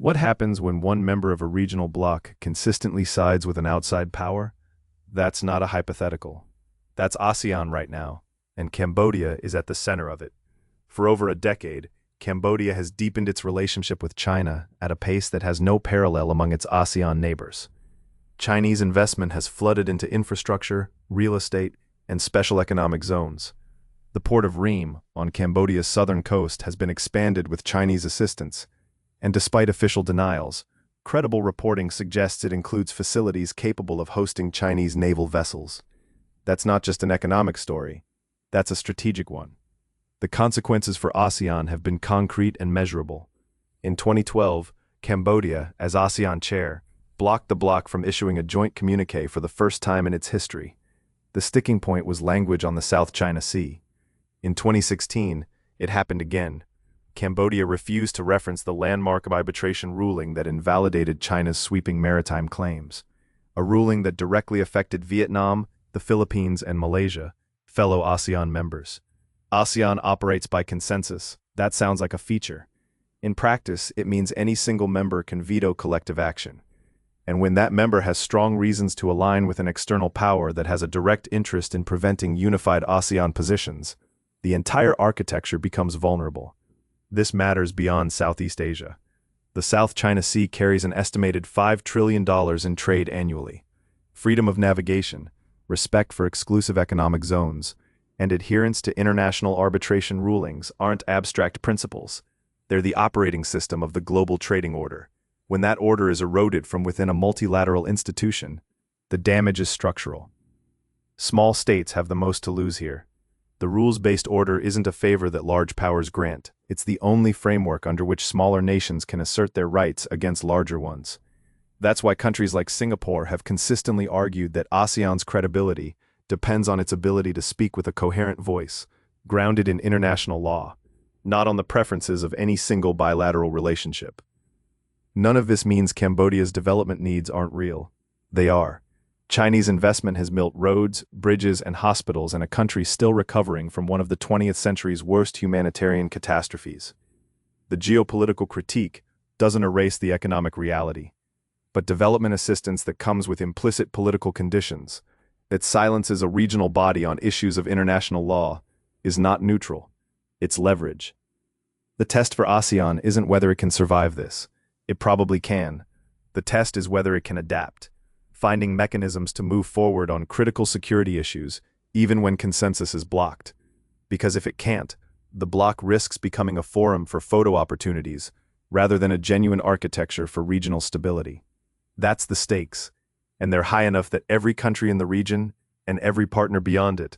What happens when one member of a regional bloc consistently sides with an outside power? That's not a hypothetical. That's ASEAN right now, and Cambodia is at the center of it. For over a decade, Cambodia has deepened its relationship with China at a pace that has no parallel among its ASEAN neighbors. Chinese investment has flooded into infrastructure, real estate, and special economic zones. The port of Ream, on Cambodia's southern coast, has been expanded with Chinese assistance, and despite official denials, credible reporting suggests it includes facilities capable of hosting Chinese naval vessels. That's not just an economic story, that's a strategic one. The consequences for ASEAN have been concrete and measurable. In 2012, Cambodia, as ASEAN chair, blocked the bloc from issuing a joint communiqué for the first time in its history. The sticking point was language on the South China Sea. In 2016, it happened again. Cambodia refused to reference the landmark arbitration ruling that invalidated China's sweeping maritime claims, a ruling that directly affected Vietnam, the Philippines, and Malaysia, fellow ASEAN members. ASEAN operates by consensus. That sounds like a feature. In practice, it means any single member can veto collective action. And when that member has strong reasons to align with an external power that has a direct interest in preventing unified ASEAN positions, the entire architecture becomes vulnerable. This matters beyond Southeast Asia. The South China Sea carries an estimated $5 trillion in trade annually. Freedom of navigation, respect for exclusive economic zones, and adherence to international arbitration rulings aren't abstract principles. They're the operating system of the global trading order. When that order is eroded from within a multilateral institution, the damage is structural. Small states have the most to lose here. The rules-based order isn't a favor that large powers grant. It's the only framework under which smaller nations can assert their rights against larger ones. That's why countries like Singapore have consistently argued that ASEAN's credibility depends on its ability to speak with a coherent voice, grounded in international law, not on the preferences of any single bilateral relationship. None of this means Cambodia's development needs aren't real. They are. Chinese investment has built roads, bridges, and hospitals in a country still recovering from one of the 20th century's worst humanitarian catastrophes. The geopolitical critique doesn't erase the economic reality, but development assistance that comes with implicit political conditions, that silences a regional body on issues of international law, is not neutral. It's leverage. The test for ASEAN isn't whether it can survive this. It probably can. The test is whether it can adapt, finding mechanisms to move forward on critical security issues, even when consensus is blocked. Because if it can't, the bloc risks becoming a forum for photo opportunities, rather than a genuine architecture for regional stability. That's the stakes, and they're high enough that every country in the region, and every partner beyond it,